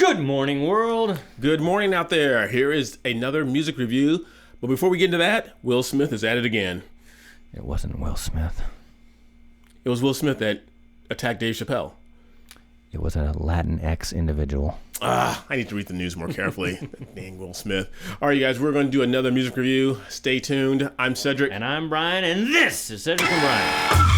Good morning, world. Good morning out there. Here is another music review. But before we get into that, Will Smith is at it again. It wasn't Will Smith. It was Will Smith that attacked Dave Chappelle. It was a Latinx individual. I need to read the news more carefully. Dang Will Smith. All right, you guys, we're going to do another music review. Stay tuned. I'm Cedric. And I'm Brian, and this is Cedric and Brian.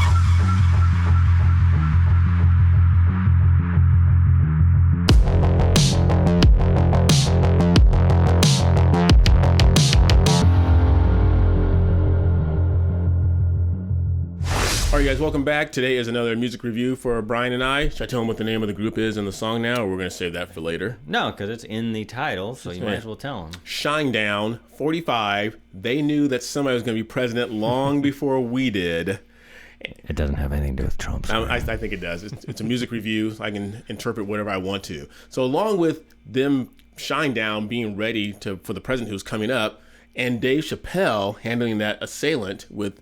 All right, guys, welcome back. Today is another music review for Brian and I. Should I tell him what the name of the group is and the song now, or we're going to save that for later? No, because it's in the title, so you might as well tell him. Shinedown, 45. They knew that somebody was going to be president long before we did. It doesn't have anything to do with Trump. I think it does. It's a music review. I can interpret whatever I want to. So along with them Shinedown being ready for the president who's coming up, and Dave Chappelle handling that assailant with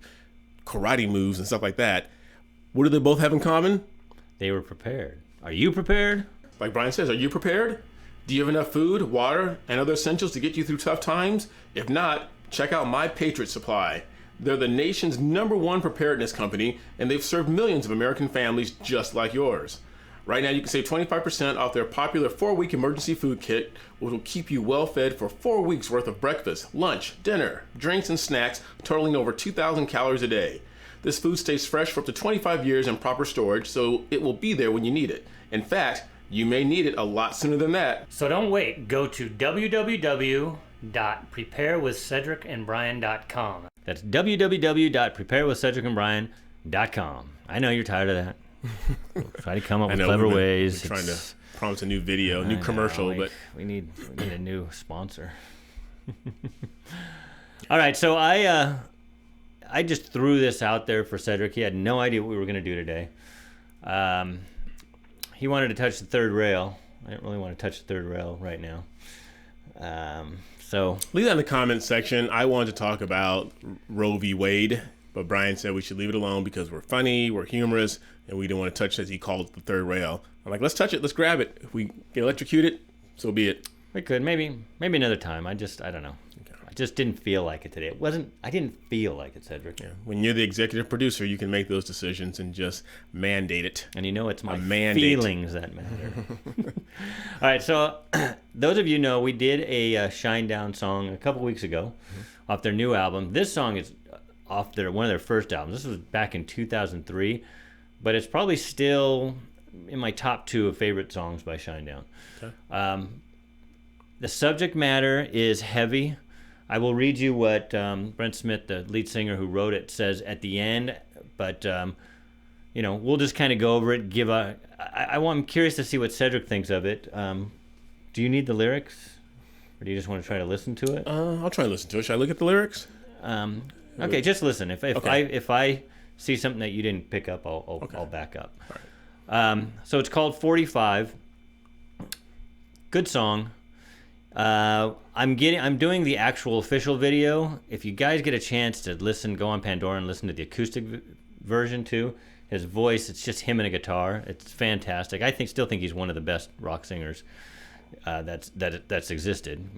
karate moves and stuff like that, what do they both have in common? They were prepared. Are you prepared? Like Brian says, are you prepared? Do you have enough food, water, and other essentials to get you through tough times? If not, check out My Patriot Supply. They're the nation's #1 preparedness company, and they've served millions of American families just like yours. Right now, you can save 25% off their popular 4-week emergency food kit, which will keep you well fed for 4 weeks worth of breakfast, lunch, dinner, drinks, and snacks, totaling over 2,000 calories a day. This food stays fresh for up to 25 years in proper storage, so it will be there when you need it. In fact, you may need it a lot sooner than that. So don't wait. Go to www.preparewithcedricandbrian.com. That's www.preparewithcedricandbrian.com. I know you're tired of that. We'll try to come up with clever ways. We're trying to promise a new video, new commercial, but we need a new sponsor. All right, so I just threw this out there for Cedric. He had no idea what we were going to do today. He wanted to touch the third rail. I didn't really want to touch the third rail right now. So leave that in the comments section. I wanted to talk about Roe v. Wade, but Brian said we should leave it alone because we're funny, we're humorous, and we didn't want to touch, as he called it, the third rail. I'm like, let's touch it, let's grab it. If we can electrocute it, so be it. We could, maybe another time. I don't know. Okay. I just didn't feel like it today. I didn't feel like it, Cedric. Yeah. When you're the executive producer, you can make those decisions and just mandate it. And you know it's my feelings that matter. All right, so those of you know we did a Shinedown song a couple weeks ago off their new album. This song is off one of their first albums. This was back in 2003, but it's probably still in my top 2 of favorite songs by Shinedown. Okay. The subject matter is heavy. I will read you what Brent Smith, the lead singer who wrote it, says at the end, but we'll just kind of go over it. I'm curious to see what Cedric thinks of it. Do you need the lyrics, or do you just want to try to listen to it? I'll try to listen to it. Should I look at the lyrics? Okay, just listen. If I see something that you didn't pick up, I'll back up. All right. So it's called 45. Good song. I'm doing the actual official video. If you guys get a chance to listen, go on Pandora and listen to the acoustic version too. His voice, it's just him and a guitar. It's fantastic. Still think he's one of the best rock singers that's existed.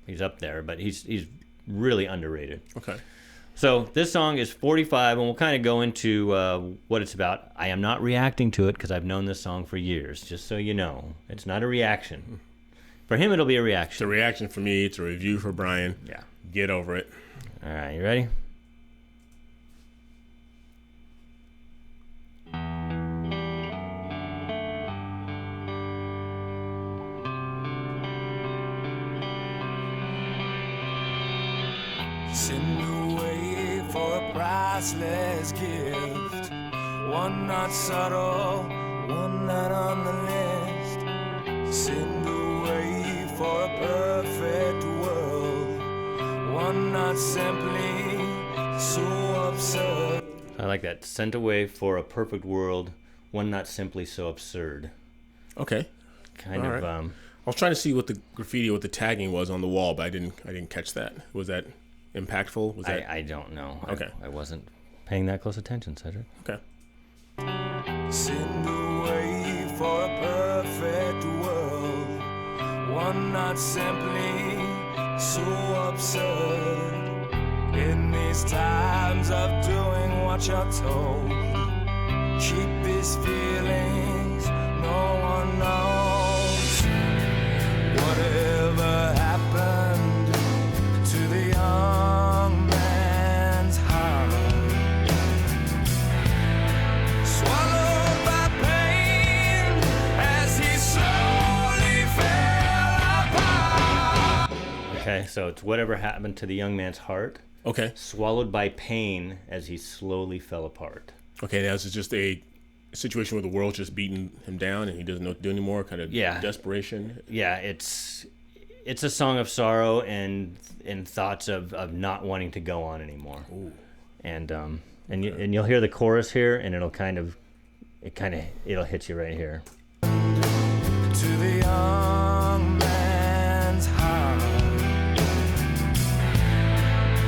He's up there, but he's really underrated. Okay. So this song is 45, and we'll kind of go into what it's about. I am not reacting to it because I've known this song for years, just so you know. It's not a reaction. For him, it'll be a reaction. It's a reaction for me. It's a review for Brian. Yeah. Get over it. All right, you ready? Send away for a priceless gift. One not subtle, one not on the list. Send away for a perfect world. One not simply so absurd. I like that. Sent away for a perfect world. One not simply so absurd. Okay. Kind of. I was trying to see what the graffiti, what the tagging was on the wall, but I didn't catch that. Was that impactful? Was that? I don't know. Okay. I wasn't paying that close attention, Cedric. Okay. Send away for a perfect world. one not simply so absurd. In these times of doing what you're told, keep these feelings, no one knows. Whatever happened to the young man's heart, swallowed by pain as he slowly fell apart. Okay, so it's whatever happened to the young man's heart, Okay. swallowed by pain as he slowly fell apart. Okay, now this is just a situation where the world's just beating him down and he doesn't know what to do anymore, kind of desperation. Yeah, it's a song of sorrow and thoughts of not wanting to go on anymore. Ooh. And you'll hear the chorus here, and it'll hit you right here. To the young man's heart,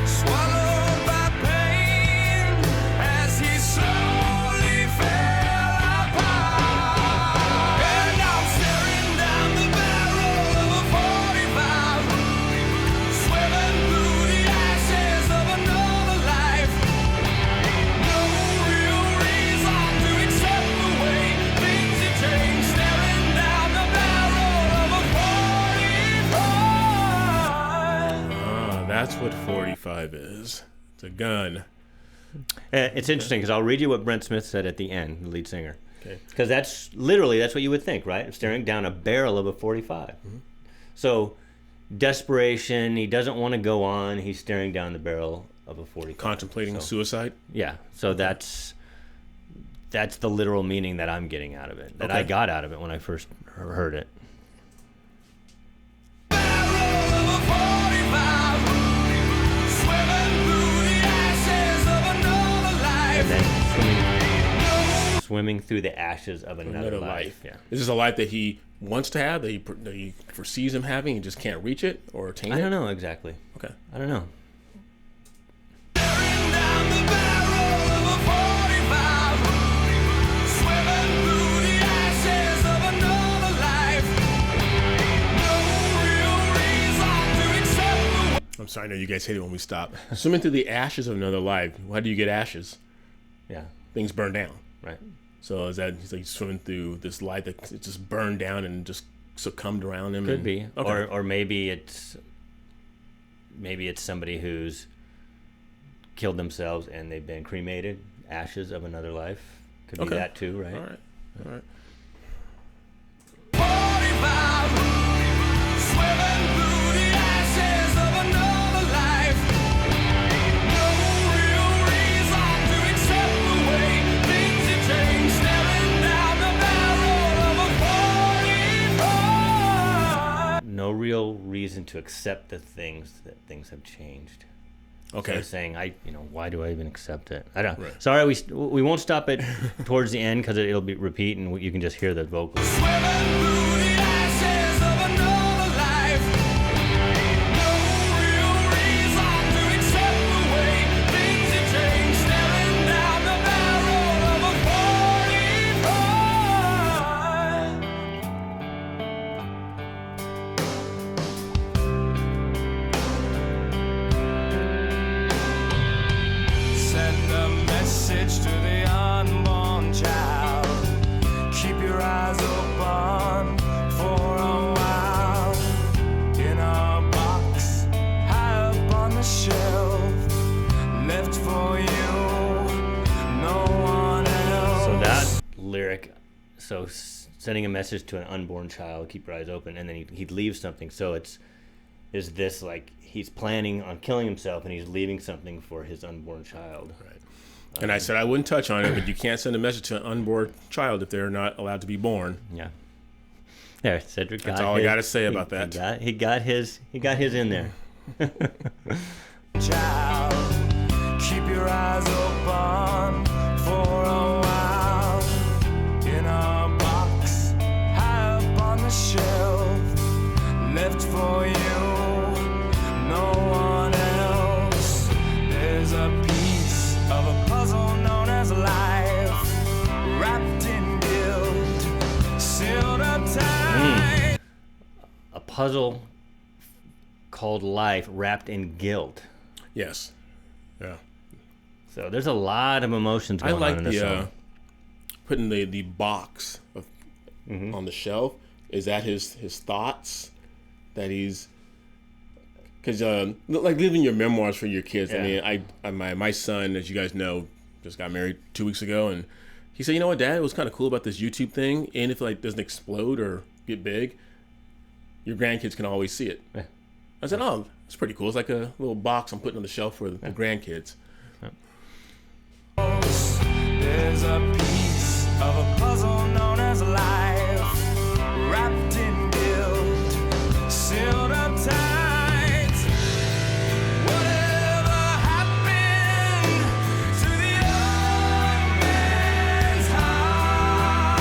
swallowed by pain as he slowly fell apart. And I'm staring down the barrel of a 45, swimming through the ashes of another life. No real reason to accept the way things have changed. Staring down the barrel of a 45. That's what 45 is. It's a gun. It's interesting because I'll read you what Brent Smith said at the end, the lead singer. Okay. Because that's what you would think, right? Staring down a barrel of a 45. Mm-hmm. So, desperation, he doesn't want to go on, he's staring down the barrel of a 45. Contemplating suicide. Yeah, so that's the literal meaning that I'm getting out of it, that Okay. I got out of it when I first heard it. And then swimming through the ashes of another life. Yeah. Is this a life that he wants to have, that he foresees him having, and just can't reach it or attain it? I don't know exactly. Okay. I don't know. I'm sorry, I know you guys hate it when we stop. Swimming through the ashes of another life. Why do you get ashes? Yeah. Things burn down. Right. So is that he's like swimming through this life that it just burned down and just succumbed around him? Could be. Okay. Or maybe it's somebody who's killed themselves and they've been cremated, ashes of another life. Could be that too, right? All right. All right. No real reason to accept that things have changed. Okay. So saying, why do I even accept it? I don't. Right. Sorry, we won't stop it towards the end because it'll be repeat and you can just hear the vocals. To the unborn child, keep your eyes open for a while. In a box high up on the shelf, left for you, no one else. So that lyric, sending a message to an unborn child, keep your eyes open, and then he'd leave something. So is this like he's planning on killing himself and he's leaving something for his unborn child? Right. And I said I wouldn't touch on it, but you can't send a message to an unborn child if they're not allowed to be born. Yeah. There, Cedric got That's all I got to say about that. He got his in there. Child, keep your eyes open for a while. In a box high up on the shelf, left for you, no one else. There's a piece of a puzzle known as life, wrapped in guilt, sealed up tight. puzzle called life wrapped in guilt. Yes. Yeah. So there's a lot of emotions going on in this song. Putting the box of, on the shelf. Is that his thoughts that he's, because like leaving your memoirs for your kids. Yeah. I mean, my son, as you guys know, just got married 2 weeks ago, and he said, you know what, Dad, it was kind of cool about this YouTube thing, and if it like doesn't explode or get big, your grandkids can always see it. Yeah. I said, oh, that's pretty cool. It's like a little box I'm putting on the shelf for the grandkids. There's a piece of a puzzle known as life, wrapped in guilt, sealed up tight. Whatever happened to the young man's heart,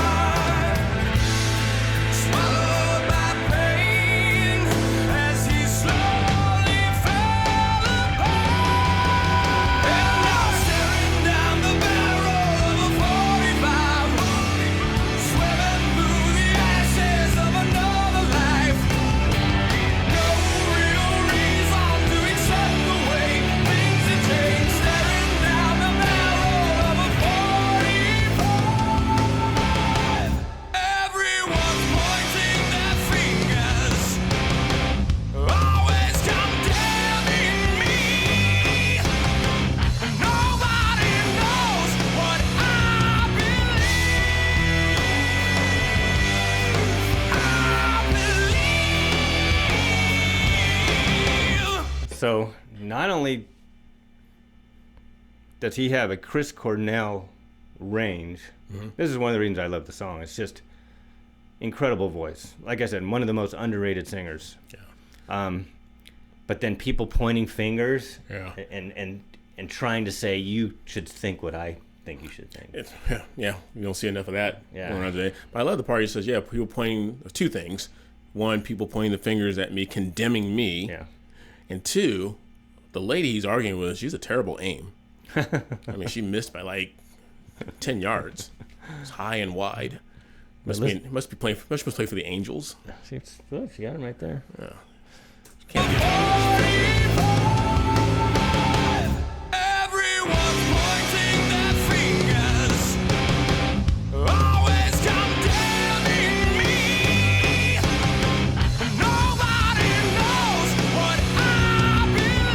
swallowed by pain as he slowly fell apart. And now staring down the barrel of a 45, swimming through the ashes of another life. No real reason to accept the way things have changed. Staring down the barrel of a 45. Everyone's pointing their fingers, always condemning me. Nobody knows what I believe. So not only does he have a Chris Cornell range, this is one of the reasons I love the song. It's just incredible voice. Like I said, one of the most underrated singers. Yeah. But then people pointing fingers Yeah. and trying to say you should think what I think you should think. Yeah, you don't see enough of that Yeah. going on today. But I love the part he says, people pointing, two things. One, people pointing the fingers at me, condemning me. Yeah. And two, the lady he's arguing with, she's a terrible aim. I mean, she missed by like 10 yards. It's high and wide. Must be playing for the Angels. She got him right there. Can't be. Everyone's pointing their fingers, always condemning me. Nobody knows what I believe.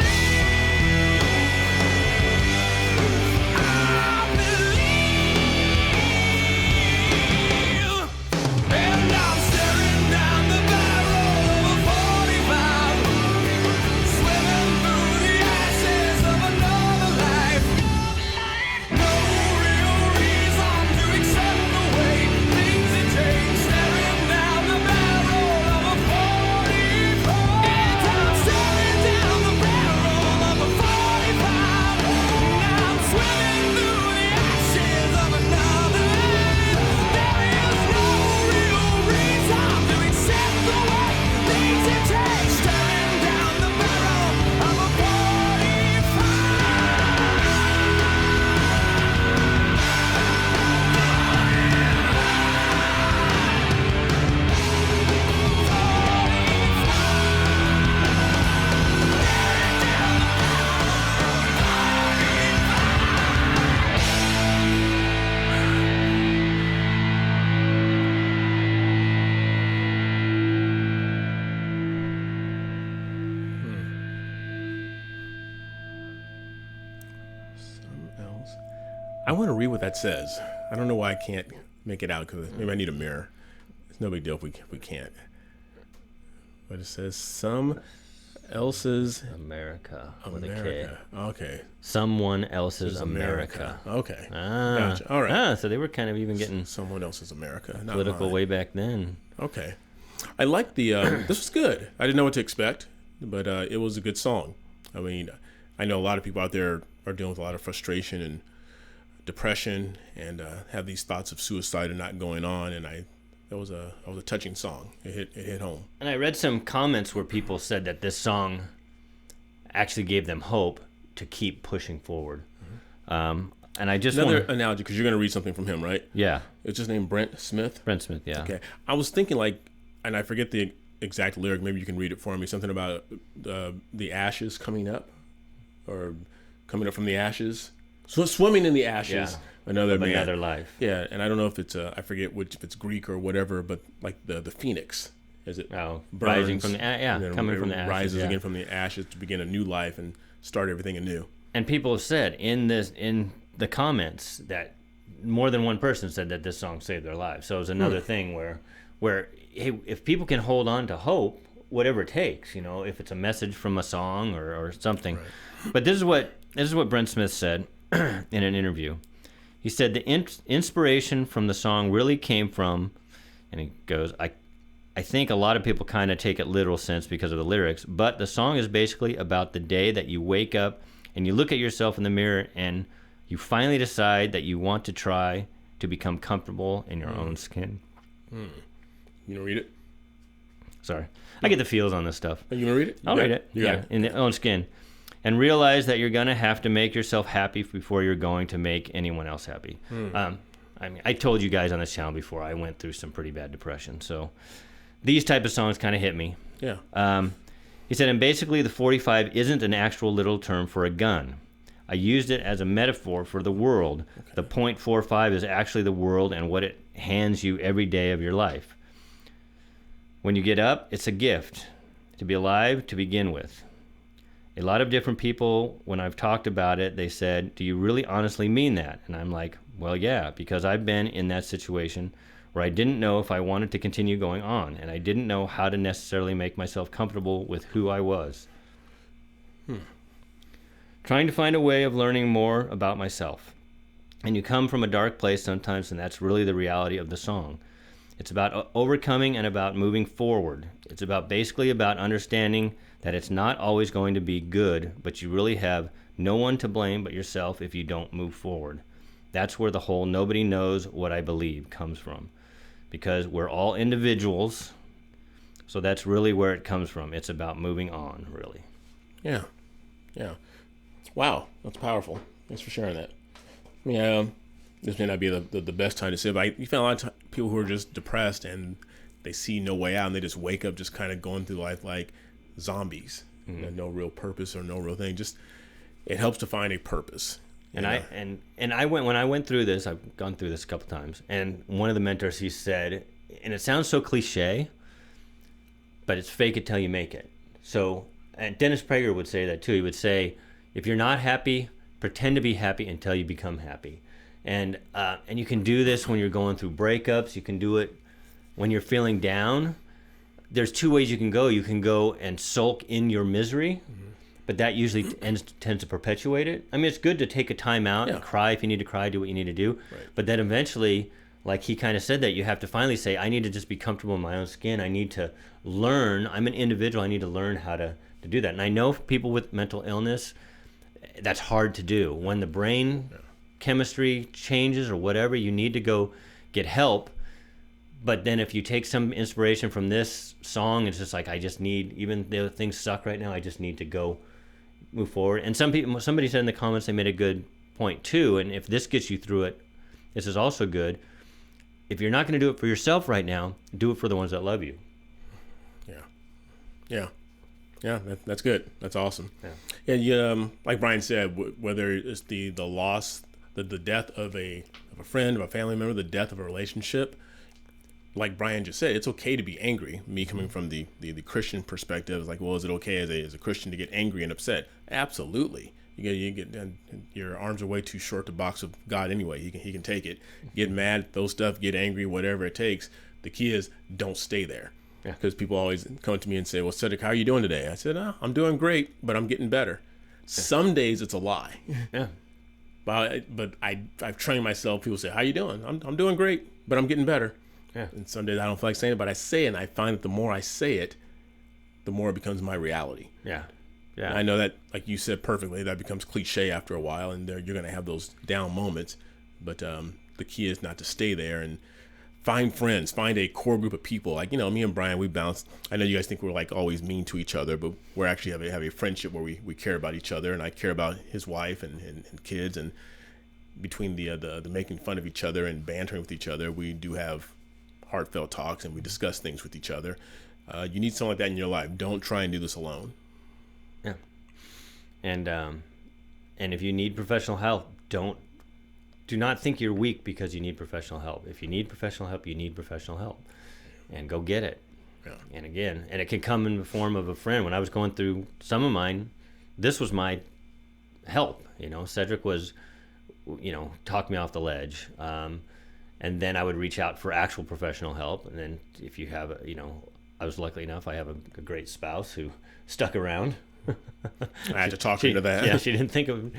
And I'm staring down the barrel of a 45, swimming through the ashes of another life. No real reason to accept the way things have changed. Staring down the barrel of a 45. And I'm staring down the barrel of a 45. And I'm swimming through the ashes of another life. There is no real reason to accept the way things have changed. Staring down the barrel of a Something else. I want to read what that says. I don't know why I can't make it out, because maybe I need a mirror. It's no big deal if we can't. But it says some else's America with a K. America. Okay. Someone else's America. Okay. Ah. Gotcha. All right. Ah, so they were kind of even getting Someone else's America. Not political mine. way back then. Okay. I like the, this was good. I didn't know what to expect, but it was a good song. I mean, I know a lot of people out there are dealing with a lot of frustration and depression and have these thoughts of suicide and not going on. And that was a touching song. It hit home. And I read some comments where people said that this song actually gave them hope to keep pushing forward. And I just Another want analogy, because you're going to read something from him, right? yeah, It's his name, Brent Smith. Brent Smith, yeah. Okay. I was thinking and I forget the exact lyric. Maybe you can read it for me. Something about the ashes coming up, or coming up from the ashes. So swimming in the ashes. Yeah. Another life. Yeah, and I don't know if it's I forget if it's Greek or whatever, but like the phoenix, is it? Oh, burns, rising from the coming from the ashes. Rises again from the ashes to begin a new life and start everything anew. And people have said in the comments that more than one person said that this song saved their lives. So it's another thing where hey, if people can hold on to hope, whatever it takes, if it's a message from a song or something. Right. But this is what Brent Smith said in an interview. He said the inspiration from the song really came from, and he goes, I think a lot of people kind of take it literal sense because of the lyrics, but the song is basically about the day that you wake up and you look at yourself in the mirror and you finally decide that you want to try to become comfortable in your own skin. You want to read it? Sorry. I get the feels on this stuff. You want to read it? I'll read it. Yeah, in your own skin. And realize that you're going to have to make yourself happy before you're going to make anyone else happy. I told you guys on this channel before, I went through some pretty bad depression. So these type of songs kind of hit me. Yeah. He said, and basically the 45 isn't an actual literal term for a gun. I used it as a metaphor for the world. Okay. The .45 is actually the world and what it hands you every day of your life. When you get up, it's a gift to be alive to begin with. A lot of different people, when I've talked about it, they said, do you really honestly mean that? And I'm like, well, yeah, because I've been in that situation where I didn't know if I wanted to continue going on, and I didn't know how to necessarily make myself comfortable with who I was. Trying to find a way of learning more about myself. And you come from a dark place sometimes, and that's really the reality of the song. It's about overcoming and about moving forward. It's basically about understanding that it's not always going to be good, but you really have no one to blame but yourself if you don't move forward. That's where the whole nobody knows what I believe comes from. Because we're all individuals, so that's really where it comes from. It's about moving on, really. Yeah. Wow, that's powerful. Thanks for sharing that. Yeah, this may not be the best time to say, but you find a lot of people who are just depressed and they see no way out, and they just wake up just kind of going through life like zombies. No real purpose or no real thing. Just it helps to find a purpose. And when I went through this, I've gone through this a couple times, and one of the mentors, he said, and it sounds so cliche, but it's fake it till you make it. So, and Dennis Prager would say that too. He would say, if you're not happy, pretend to be happy until you become happy. And you can do this when you're going through breakups. You can do it when you're feeling down. There's two ways you can go. You can go and sulk in your misery, but that usually tends to perpetuate it. I mean, it's good to take a time out and cry if you need to cry, do what you need to do. Right. But then eventually, like he kind of said, that you have to finally say, I need to just be comfortable in my own skin. I need to learn. I'm an individual. I need to learn how to do that. And I know for people with mental illness, that's hard to do. When the brain chemistry changes or whatever, you need to go get help. But then if you take some inspiration from this song, it's just like, I just need, even though things suck right now, I just need to go move forward. And somebody said in the comments, they made a good point too. And if this gets you through it, this is also good. If you're not going to do it for yourself right now, do it for the ones that love you. Yeah, that's good. That's awesome. Yeah, you, like Brian said, whether it's the loss, the death of a friend, of a family member, the death of a relationship, like Brian just said, it's okay to be angry. Me coming from the Christian perspective, is like, well, is it okay as a Christian to get angry and upset? Absolutely. You get your arms are way too short to box with God anyway. He can take it. Get mad, throw stuff, get angry, whatever it takes. The key is don't stay there. Because people always come to me and say, well, Cedric, how are you doing today? I said, I'm doing great, but I'm getting better. Some days it's a lie. But I've trained myself. People say, how you doing? I'm doing great, but I'm getting better. And some days I don't feel like saying it, but I say it, and I find that the more I say it, the more it becomes my reality. And I know that, like you said perfectly, that becomes cliche after a while, and you're going to have those down moments. But the key is not to stay there, and find friends, find a core group of people. Like, me and Brian, we bounce. I know you guys think we're like always mean to each other, but we're actually have a friendship where we care about each other, and I care about his wife and kids. And between the making fun of each other and bantering with each other, we do have heartfelt talks, and we discuss things with each other. You need someone like that in your life. Don't try and do this alone. Yeah. And if you need professional help, do not think you're weak because you need professional help. If you need professional help, you need professional help, and go get it. Yeah. And again, and it can come in the form of a friend. When I was going through some of mine, this was my help. Cedric was, talked me off the ledge. And then I would reach out for actual professional help. And then if you have, I was lucky enough, I have a great spouse who stuck around. I had to talk into that. Yeah, she didn't think of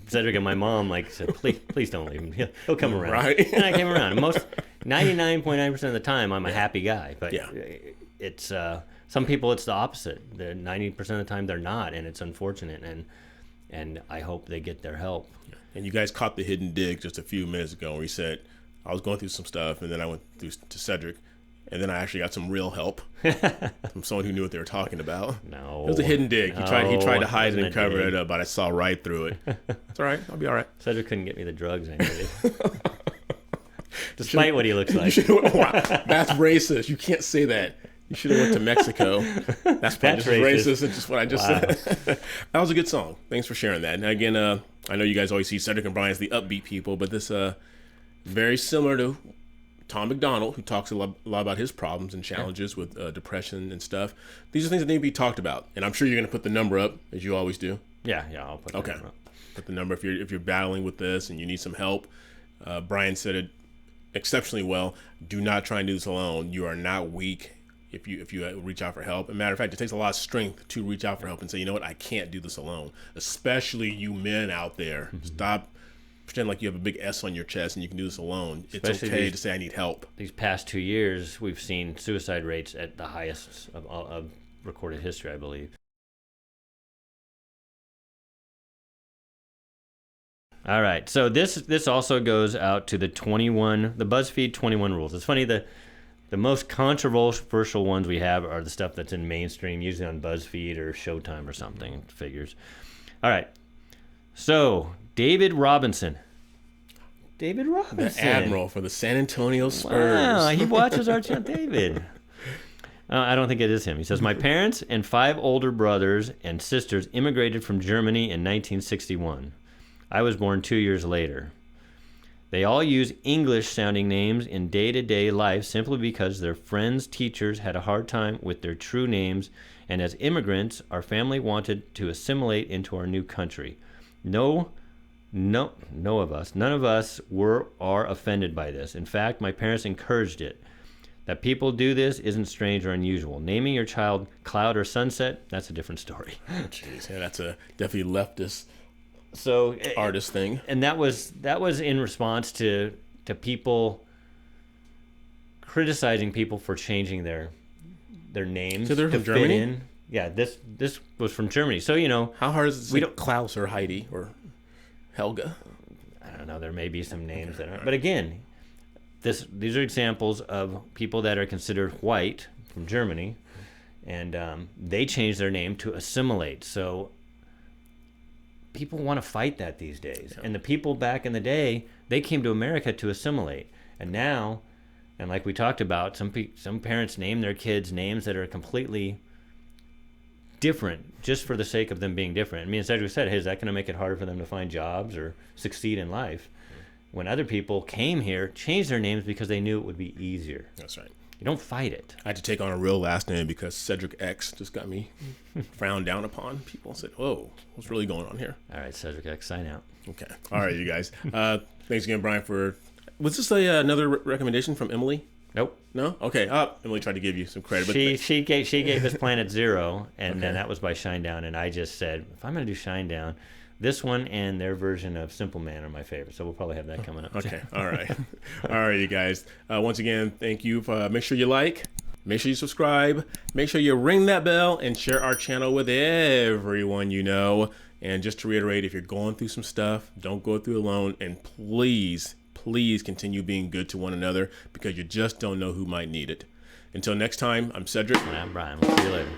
Cedric, and my mom said, please don't leave him. He'll come around. Right. And I came around. 99.9% of the time, I'm a happy guy. But it's some people, it's the opposite. 90% of the time, they're not, and it's unfortunate. And I hope they get their help. And you guys caught the hidden dig just a few minutes ago where he said, I was going through some stuff, and then I went through to Cedric, and then I actually got some real help from someone who knew what they were talking about. No. It was a hidden dig. He tried to hide it and cover dig. it up, but I saw right through it. It's all right. I'll be all right. Cedric couldn't get me the drugs I needed. Despite what he looks like. Wow, that's racist. You can't say that. You should have went to Mexico. That's just racist. It's just what I just said. That was a good song. Thanks for sharing that. And again, I know you guys always see Cedric and Brian as the upbeat people, but this very similar to Tom McDonald, who talks a lot about his problems and challenges with depression and stuff. These are things that need to be talked about. And I'm sure you're going to put the number up, as you always do. Yeah, I'll put the number up. Put the number if you're battling with this and you need some help. Brian said it exceptionally well. Do not try and do this alone. You are not weak if you reach out for help. As a matter of fact, it takes a lot of strength to reach out for help and say, you know what, I can't do this alone. Especially you men out there. Mm-hmm. Stop pretend like you have a big S on your chest and you can do this alone. It's okay to say I need help. These past 2 years, we've seen suicide rates at the highest of recorded history, I believe. All right, so this also goes out to the BuzzFeed 21 rules. It's funny, the most controversial ones we have are the stuff that's in mainstream, usually on BuzzFeed or Showtime or something, figures. All right, so David Robinson. The Admiral for the San Antonio Spurs. Wow, he watches our channel. David. I don't think it is him. He says, my parents and 5 older brothers and sisters immigrated from Germany in 1961. I was born 2 years later. They all use English-sounding names in day-to-day life simply because their friends' teachers had a hard time with their true names, and as immigrants, our family wanted to assimilate into our new country. None of us are offended by this. In fact, my parents encouraged it. That people do this isn't strange or unusual. Naming your child Cloud or Sunset, that's a different story. Jeez, yeah, that's a definitely leftist artist thing. And that was in response to people criticizing people for changing their names. So they're to from Germany? fit in. Yeah, this was from Germany. So how hard is it to say Klaus or Heidi or Helga? I don't know. There may be some names that aren't. But again, these are examples of people that are considered white from Germany, and they changed their name to assimilate. So people want to fight that these days. Yeah. And the people back in the day, they came to America to assimilate. And now, and like we talked about, some parents name their kids names that are completely different just for the sake of them being different. And me and Cedric said, hey, is that going to make it harder for them to find jobs or succeed in life? When other people came here, changed their names because they knew it would be easier. That's right. You don't fight it. I had to take on a real last name because Cedric X just got me frowned down upon. People said, whoa, what's really going on here? All right, Cedric X, sign out. Okay. All right, you guys. Thanks again, Brian, was this another recommendation from Emily? Nope. No? Okay. Emily tried to give you some credit. She gave us Planet Zero, and then that was by Shinedown, and I just said, if I'm going to do Shinedown, this one and their version of Simple Man are my favorite, so we'll probably have that coming up. Okay, all right. All right, you guys. Once again, thank you. Make sure you like, make sure you subscribe, make sure you ring that bell, and share our channel with everyone you know. And just to reiterate, if you're going through some stuff, don't go through alone, and please continue being good to one another because you just don't know who might need it. Until next time, I'm Cedric. And I'm Brian. We'll see you later.